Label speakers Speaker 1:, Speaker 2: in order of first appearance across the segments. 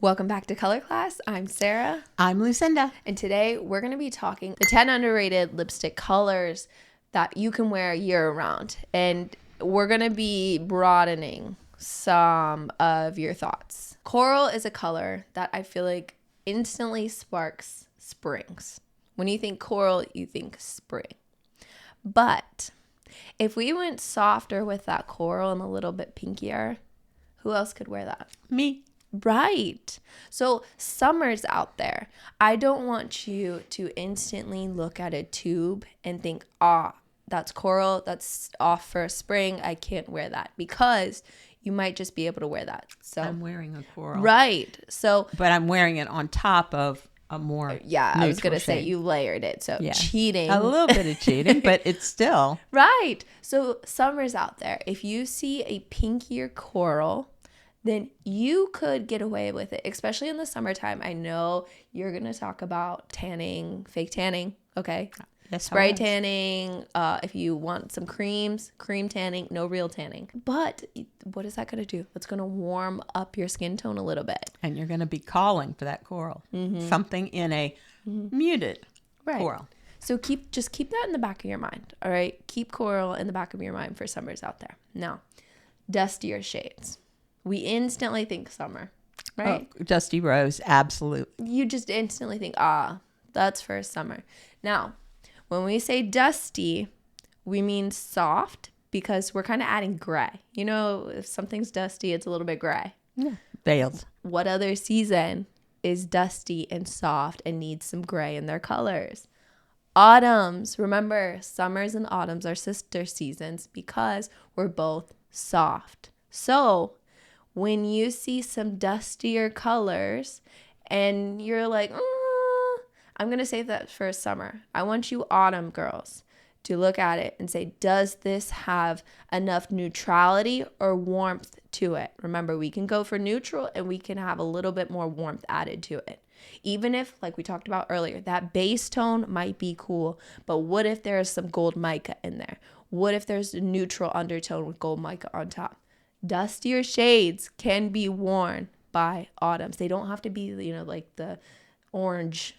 Speaker 1: Welcome back to Color Class. I'm Sarah.
Speaker 2: I'm Lucinda.
Speaker 1: And today we're going to be talking the 10 underrated lipstick colors that you can wear year round. And we're going to be broadening some of your thoughts. Coral is a color that I feel like instantly sparks springs. When you think coral, you think spring. But if we went softer with that coral and a little bit pinkier, who else could wear that?
Speaker 2: Me.
Speaker 1: Right. So summer's out there. I don't want you to instantly look at a tube and think, that's coral. That's off for spring. I can't wear that, because you might just be able to wear that. So
Speaker 2: I'm wearing a coral.
Speaker 1: Right. So,
Speaker 2: but I'm wearing it on top of a more
Speaker 1: I was going to say
Speaker 2: shade.
Speaker 1: you layered it. So cheating.
Speaker 2: A little bit of cheating, but it's still.
Speaker 1: Right. So summer's out there. If you see a pinkier coral, then you could get away with it, especially in the summertime. I know you're going to talk about tanning, fake tanning, okay?
Speaker 2: Yes,
Speaker 1: spray tanning, if you want some creams, cream tanning, no real tanning. But what is that going to do? It's going to warm up your skin tone a little bit.
Speaker 2: And you're going to be calling for that coral. Mm-hmm. Something in a muted coral.
Speaker 1: So just keep that in the back of your mind, all right? Keep coral in the back of your mind for summers out there. Now, dustier shades. We instantly think summer, right?
Speaker 2: Oh, dusty rose, absolute.
Speaker 1: You just instantly think, that's for summer. Now, when we say dusty, we mean soft, because we're kind of adding gray. You know, if something's dusty, it's a little bit gray.
Speaker 2: Yeah. Veiled.
Speaker 1: What other season is dusty and soft and needs some gray in their colors? Autumns. Remember, summers and autumns are sister seasons because we're both soft. So when you see some dustier colors and you're like, I'm going to save that for summer. I want you autumn girls to look at it and say, does this have enough neutrality or warmth to it? Remember, we can go for neutral and we can have a little bit more warmth added to it. Even if, like we talked about earlier, that base tone might be cool, but what if there's some gold mica in there? What if there's a neutral undertone with gold mica on top? Dustier shades can be worn by autumns. They don't have to be, like the orange,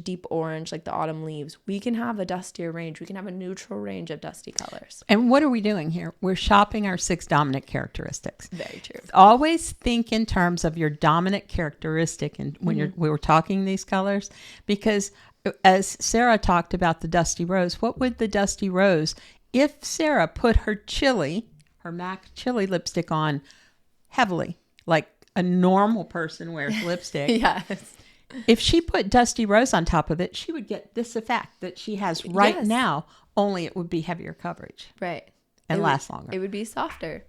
Speaker 1: deep orange, like the autumn leaves. We can have a dustier range. We can have a neutral range of dusty colors.
Speaker 2: And what are we doing here? We're shopping our 6 dominant characteristics.
Speaker 1: Very true.
Speaker 2: Always think in terms of your dominant characteristic, and when we were talking these colors, because as Sarah talked about the dusty rose, what would the dusty rose, if Sarah put her MAC chili lipstick on heavily, like a normal person wears lipstick.
Speaker 1: Yes.
Speaker 2: If she put dusty rose on top of it, she would get this effect that she has right now, only it would be heavier coverage.
Speaker 1: Right.
Speaker 2: And last longer.
Speaker 1: It would be softer.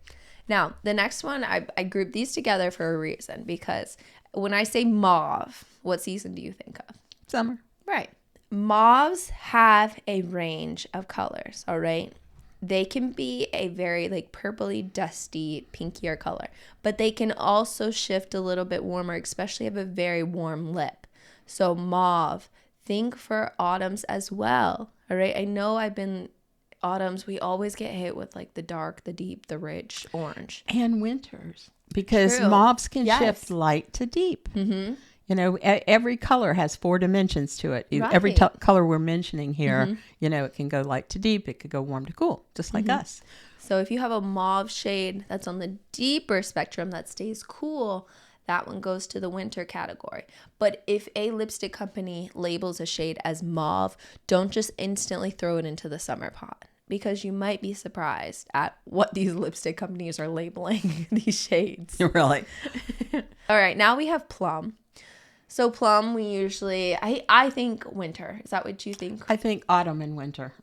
Speaker 1: Now, the next one, I grouped these together for a reason, because when I say mauve, what season do you think of?
Speaker 2: Summer.
Speaker 1: Right. Mauves have a range of colors, all right? They can be a very purpley, dusty, pinkier color, but they can also shift a little bit warmer, especially if you have a very warm lip. So mauve, think for autumns as well. All right. I know autumns, we always get hit with the dark, the deep, the rich orange.
Speaker 2: And winters, because
Speaker 1: True.
Speaker 2: mauves can shift light to deep.
Speaker 1: Mm-hmm.
Speaker 2: Every color has 4 dimensions to it.
Speaker 1: Right.
Speaker 2: Every color we're mentioning here, it can go light to deep. It could go warm to cool, just like us.
Speaker 1: So if you have a mauve shade that's on the deeper spectrum that stays cool, that one goes to the winter category. But if a lipstick company labels a shade as mauve, don't just instantly throw it into the summer pot, because you might be surprised at what these lipstick companies are labeling these shades.
Speaker 2: Really?
Speaker 1: All right, now we have plum. So plum, we usually, I think winter. Is that what you think?
Speaker 2: I think autumn and winter.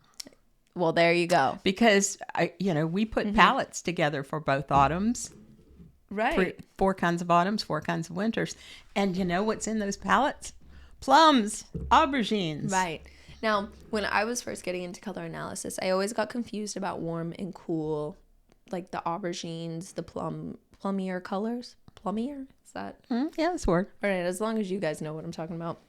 Speaker 1: Well, there you go.
Speaker 2: Because, we put palettes together for both autumns.
Speaker 1: Right.
Speaker 2: 4 kinds of autumns, 4 kinds of winters. And you know what's in those palettes? Plums, aubergines.
Speaker 1: Right. Now, when I was first getting into color analysis, I always got confused about warm and cool, like the aubergines, the plummier colors. Plummier? Is that?
Speaker 2: Yeah, that's a word.
Speaker 1: All right, as long as you guys know what I'm talking about.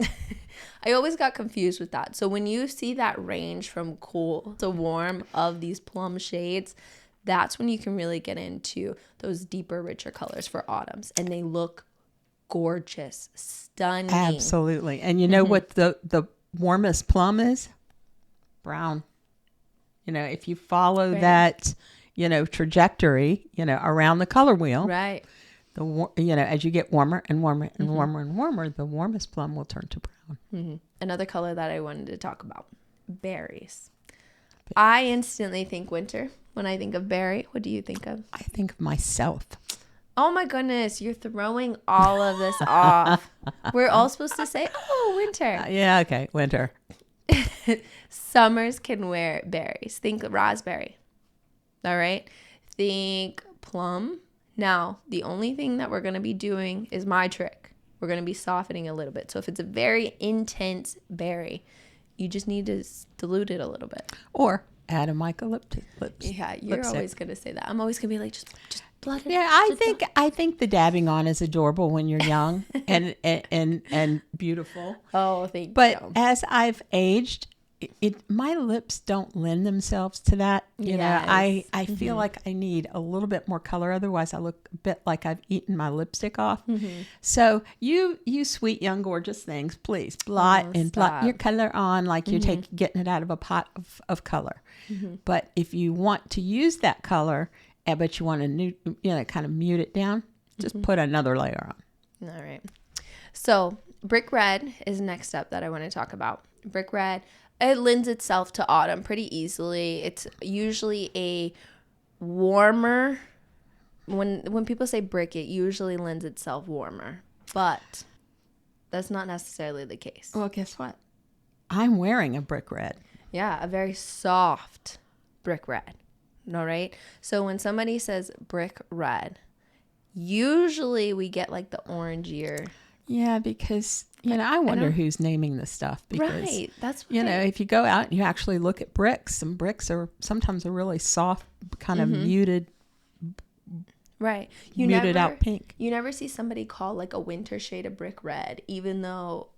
Speaker 1: I always got confused with that. So when you see that range from cool to warm of these plum shades, that's when you can really get into those deeper, richer colors for autumns. And they look gorgeous, stunning.
Speaker 2: Absolutely. And you know what the warmest plum is? Brown. You know, if you follow that, you know, trajectory, you know, around the color wheel,
Speaker 1: Right.
Speaker 2: You know, as you get warmer and warmer and warmer and warmer, the warmest plum will turn to brown.
Speaker 1: Another color that I wanted to talk about, berries. I instantly think winter when I think of berry. What do you think of?
Speaker 2: I think of myself.
Speaker 1: Oh my goodness, you're throwing all of this off. We're all supposed to say, oh, winter.
Speaker 2: Yeah, okay, winter.
Speaker 1: Summers can wear berries. Think raspberry. All right. Think plum. Now, the only thing that we're going to be doing is my trick. We're going to be softening a little bit. So if it's a very intense berry, you just need to dilute it a little bit.
Speaker 2: Or add a eucalyptus.
Speaker 1: Yeah, you're always going to say that. I'm always going to be like, just blood it.
Speaker 2: Yeah, I think the dabbing on is adorable when you're young and beautiful.
Speaker 1: Oh, thank you.
Speaker 2: But as I've aged, my lips don't lend themselves to that. You know, I feel like I need a little bit more color. Otherwise, I look a bit like I've eaten my lipstick off. So you sweet young gorgeous things, please blot your color on like you're getting it out of a pot of color. But if you want to use that color, but you want to kind of mute it down, just put another layer on.
Speaker 1: All right. So brick red is next up that I want to talk about. Brick red. It lends itself to autumn pretty easily. It's usually a warmer. When people say brick, it usually lends itself warmer. But that's not necessarily the case.
Speaker 2: Well, guess what? I'm wearing a brick red.
Speaker 1: Yeah, a very soft brick red. All right? So when somebody says brick red, usually we get like the orangier.
Speaker 2: Yeah, because, you know, I wonder who's naming this stuff. Because,
Speaker 1: right. That's
Speaker 2: you know, if you go out and you actually look at bricks, some bricks are sometimes a really soft, kind of muted.
Speaker 1: Right.
Speaker 2: Muted out pink.
Speaker 1: You never see somebody call like a winter shade of brick red, even though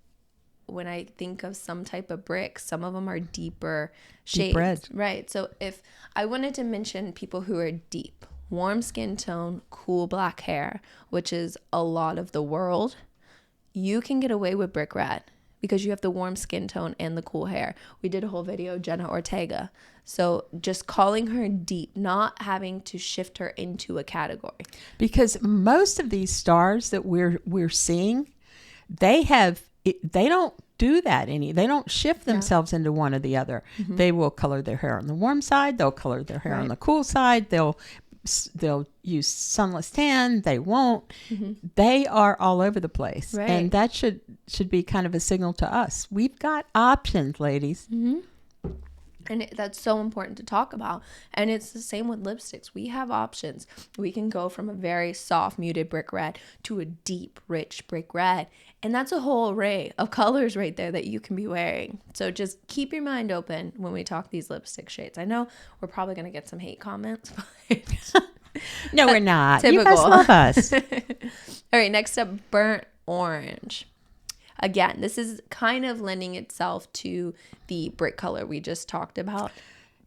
Speaker 1: when I think of some type of brick, some of them are deeper shades.
Speaker 2: Deep red.
Speaker 1: Right. So if I wanted to mention people who are deep, warm skin tone, cool black hair, which is a lot of the world, you can get away with brick red because you have the warm skin tone and the cool hair. We did a whole video, Jenna Ortega. So just calling her deep, not having to shift her into a category.
Speaker 2: Because most of these stars that we're seeing, they don't do that they don't shift themselves into one or the other. They will color their hair on the warm side, they'll color their hair on the cool side, they'll use sunless tan, they won't. They are all over the place. Right. And that should be kind of a signal to us. We've got options, ladies.
Speaker 1: And that's so important to talk about. And it's the same with lipsticks. We have options. We can go from a very soft, muted brick red to a deep, rich brick red. And that's a whole array of colors right there that you can be wearing. So just keep your mind open when we talk these lipstick shades. I know we're probably going to get some hate comments. But
Speaker 2: no, we're not.
Speaker 1: Typical.
Speaker 2: You guys love us.
Speaker 1: All right, next up, burnt orange. Again, this is kind of lending itself to the brick color we just talked about.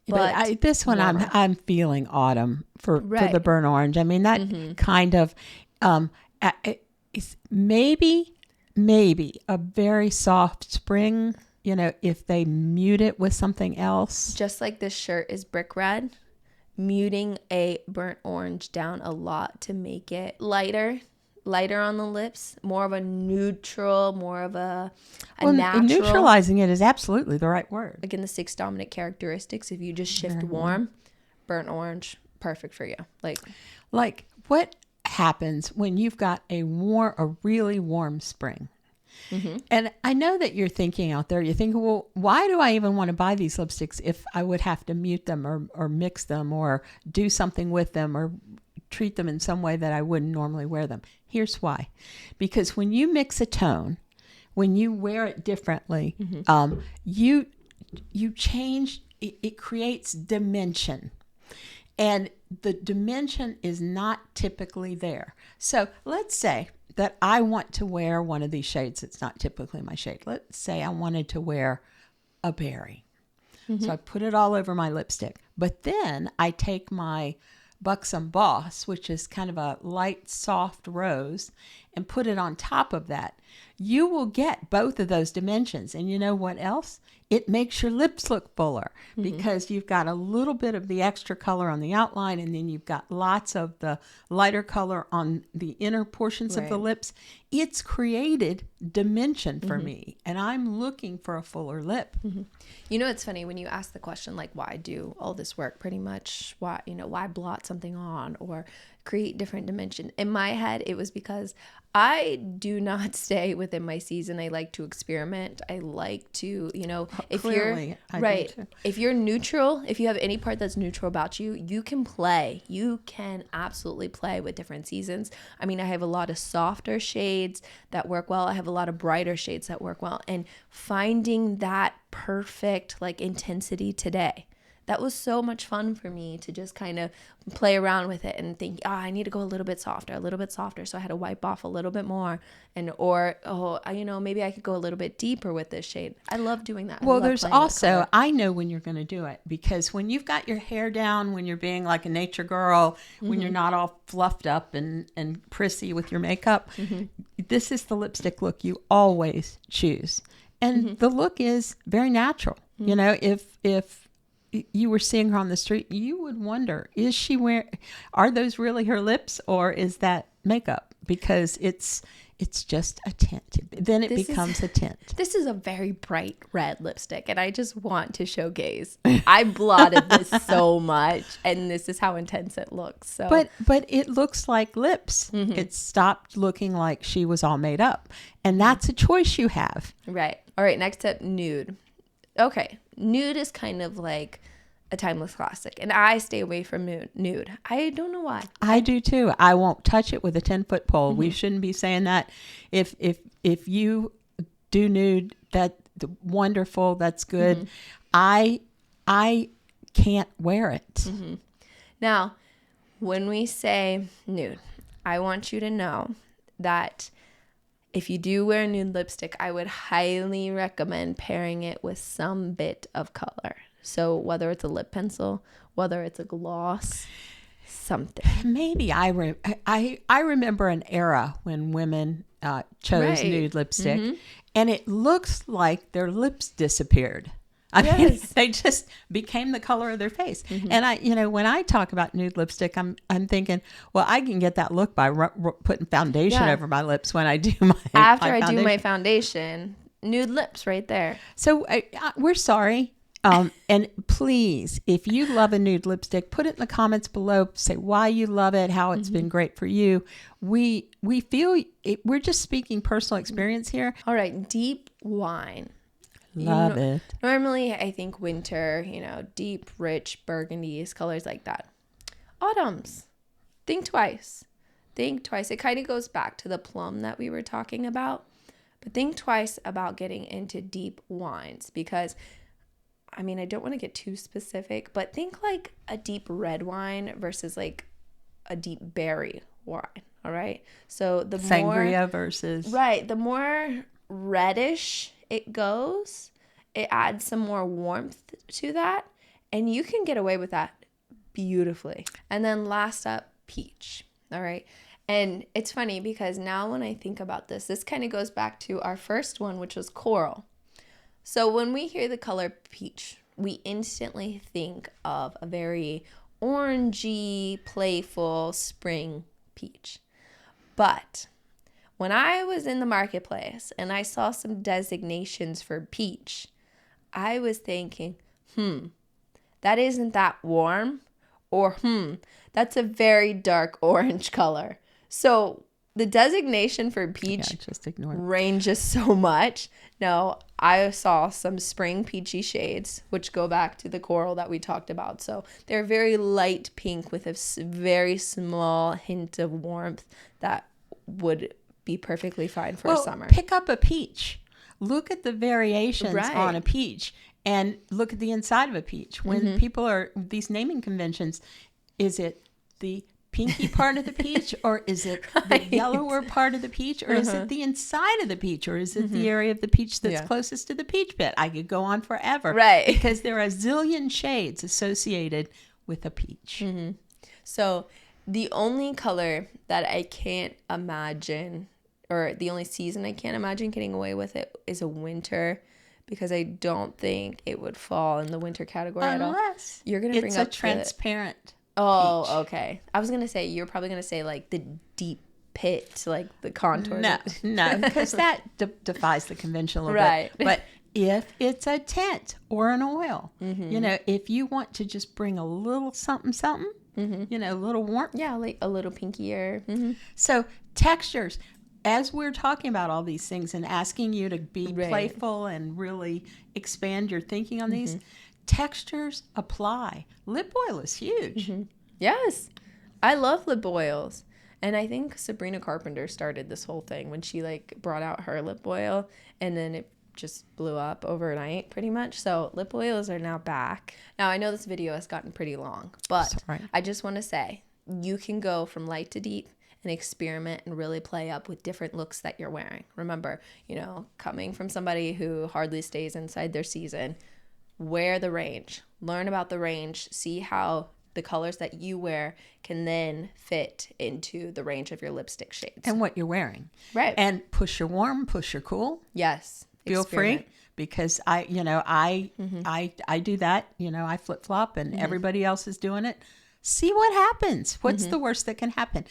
Speaker 2: But this one, I'm feeling autumn for the burnt orange. I mean, that kind of is maybe a very soft spring, you know, if they mute it with something else.
Speaker 1: Just like this shirt is brick red, muting a burnt orange down a lot to make it lighter on the lips, more of a neutral, more of a natural.
Speaker 2: Neutralizing it is absolutely the right word.
Speaker 1: Again, the 6 dominant characteristics, if you just shift warm, burnt orange, perfect for you.
Speaker 2: Like what happens when you've got a really warm spring? And I know that you're thinking out there, you're thinking, well, why do I even want to buy these lipsticks if I would have to mute them or mix them or do something with them or treat them in some way that I wouldn't normally wear them? Here's why. Because when you mix a tone, when you wear it differently, you change, it creates dimension. And the dimension is not typically there. So let's say that I want to wear one of these shades. It's not typically my shade. Let's say I wanted to wear a berry. So I put it all over my lipstick. But then I take my Buxom Boss, which is kind of a light, soft rose, and put it on top of that, you will get both of those dimensions. And you know what else? It makes your lips look fuller because you've got a little bit of the extra color on the outline, and then you've got lots of the lighter color on the inner portions of the lips. It's created dimension for me, and I'm looking for a fuller lip.
Speaker 1: You know, it's funny when you ask the question, like, why do all this work pretty much? Why, why blot something on or create different dimension? In my head, it was because I do not stay within my season. I like to experiment. I like to, if if you're neutral, if you have any part that's neutral about you, you can play. You can absolutely play with different seasons. I mean, I have a lot of softer shades that work well. I have a lot of brighter shades that work well. And finding that perfect like intensity today, that was so much fun for me to just kind of play around with it and think, I need to go a little bit softer. So I had to wipe off a little bit more maybe I could go a little bit deeper with this shade. I love doing that.
Speaker 2: Well, there's also, I know when you're going to do it, because when you've got your hair down, when you're being like a nature girl, when you're not all fluffed up and prissy with your makeup, this is the lipstick look you always choose. And the look is very natural. You know, if you were seeing her on the street, you would wonder, are those really her lips, or is that makeup? Because it's just a tint. Then it becomes a tint.
Speaker 1: This is a very bright red lipstick, and I just want to showcase. I blotted this so much, and this is how intense it looks. So,
Speaker 2: but it looks like lips. It stopped looking like she was all made up, and that's a choice you have.
Speaker 1: Right. All right. Next up, Nude. Okay, Nude is kind of like a timeless classic, and I stay away from Nude. I don't know why.
Speaker 2: I do too. I won't touch it with a 10-foot pole. We shouldn't be saying that. If you do Nude, that's wonderful. That's good. I can't wear it.
Speaker 1: Now, when we say Nude, I want you to know that if you do wear a nude lipstick, I would highly recommend pairing it with some bit of color. So whether it's a lip pencil, whether it's a gloss, something.
Speaker 2: Maybe I remember an era when women chose nude lipstick, and it looks like their lips disappeared. I mean, they just became the color of their face. And when I talk about nude lipstick, I'm thinking, well, I can get that look by putting foundation over my lips when I do my
Speaker 1: after I do my foundation, nude lips right there.
Speaker 2: So we're sorry. And please, if you love a nude lipstick, put it in the comments below. Say why you love it, how it's been great for you. We feel we're just speaking personal experience here.
Speaker 1: All right, deep wine.
Speaker 2: Love it.
Speaker 1: Normally, I think winter, deep, rich burgundies, colors like that. Autumns, think twice. It kind of goes back to the plum that we were talking about. But think twice about getting into deep wines because, I mean, I don't want to get too specific, but think like a deep red wine versus like a deep berry wine, all right? So the
Speaker 2: sangria versus...
Speaker 1: Right, the more reddish it goes, it adds some more warmth to that, and you can get away with that beautifully. And then last up, peach. All right. And it's funny because now when I think about this kind of goes back to our first one, which was coral. So when we hear the color peach, we instantly think of a very orangey, playful spring peach. But when I was in the marketplace and I saw some designations for peach, I was thinking, that isn't that warm, or that's a very dark orange color. So the designation for peach ranges so much. No, I saw some spring peachy shades, which go back to the coral that we talked about. So they're very light pink with a very small hint of warmth that would be perfectly fine for summer.
Speaker 2: Pick up a peach. Look at the variations on a peach and look at the inside of a peach. When people are, these naming conventions, is it the pinky part of the peach, or is it the yellower part of the peach, or is it the inside of the peach, or is it the area of the peach that's closest to the peach pit? I could go on forever.
Speaker 1: Right.
Speaker 2: Because there are a zillion shades associated with a peach.
Speaker 1: So the only color that I can't imagine or the only season I can't imagine getting away with it is a winter, because I don't think it would fall in the winter category at all.
Speaker 2: Unless
Speaker 1: You're gonna bring
Speaker 2: it's
Speaker 1: up
Speaker 2: a transparent peach.
Speaker 1: Oh, okay. I was gonna say, you're probably gonna say like the deep pit, like the contours.
Speaker 2: No, because that defies the convention a little
Speaker 1: Right.
Speaker 2: bit. But if it's a tint or an oil, you know, if you want to just bring a little something, you know, a little warmth.
Speaker 1: Yeah, like a little pinkier.
Speaker 2: So textures, as we're talking about all these things and asking you to be playful and really expand your thinking on these, textures apply. Lip oil is huge.
Speaker 1: Yes. I love lip oils. And I think Sabrina Carpenter started this whole thing when she like brought out her lip oil, and then it just blew up overnight pretty much. So lip oils are now back. Now I know this video has gotten pretty long, but I just want to say you can go from light to deep and experiment and really play up with different looks that you're wearing. Remember, you know, coming from somebody who hardly stays inside their season, wear the range, learn about the range, see how the colors that you wear can then fit into the range of your lipstick shades.
Speaker 2: And what you're wearing.
Speaker 1: Right.
Speaker 2: And push your warm, push your cool.
Speaker 1: Yes.
Speaker 2: Feel free, because I do that. You know, I flip flop and everybody else is doing it. See what happens. What's the worst that can happen?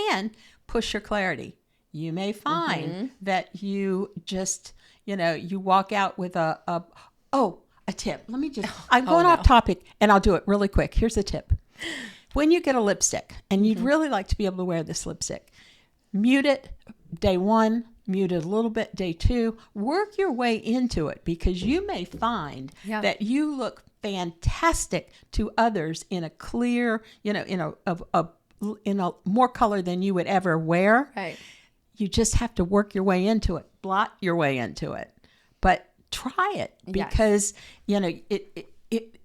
Speaker 2: And push your clarity. You may find that you just, you know, you walk out with a tip. Let me just, I'm going off topic and I'll do it really quick. Here's a tip. When you get a lipstick and you'd really like to be able to wear this lipstick, mute it day 1, mute it a little bit day 2, work your way into it, because you may find that you look fantastic to others in a clear, you know, in a more color than you would ever wear.
Speaker 1: Right.
Speaker 2: You just have to work your way into it, blot your way into it, but try it, because you know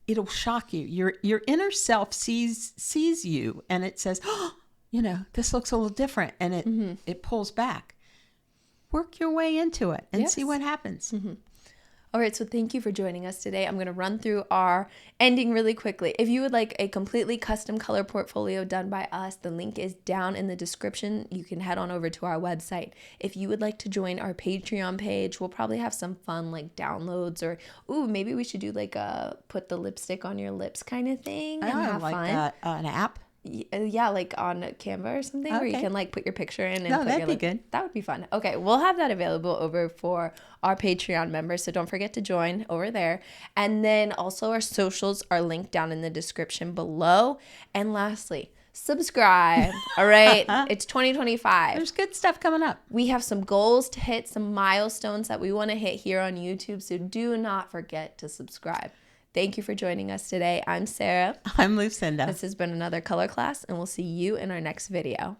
Speaker 2: it'll shock you. Your inner self sees you and it says, oh, you know, this looks a little different, and it pulls back. Work your way into it and see what happens.
Speaker 1: All right, so thank you for joining us today. I'm going to run through our ending really quickly. If you would like a completely custom color portfolio done by us, the link is down in the description. You can head on over to our website. If you would like to join our Patreon page, we'll probably have some fun like downloads, or maybe we should do like a put the lipstick on your lips kind of thing and have
Speaker 2: like
Speaker 1: fun.
Speaker 2: An app.
Speaker 1: Yeah, like on Canva or something, where you can like put your picture in and put
Speaker 2: that'd
Speaker 1: your
Speaker 2: be good.
Speaker 1: That would be fun. Okay, we'll have that available over for our Patreon members, so don't forget to join over there. And then also our socials are linked down in the description below. And lastly, subscribe. All right, it's 2025.
Speaker 2: There's good stuff coming up.
Speaker 1: We have some goals to hit, some milestones that we want to hit here on YouTube, so do not forget to subscribe. Thank you for joining us today. I'm Sarah.
Speaker 2: I'm Lucinda.
Speaker 1: This has been another color class, and we'll see you in our next video.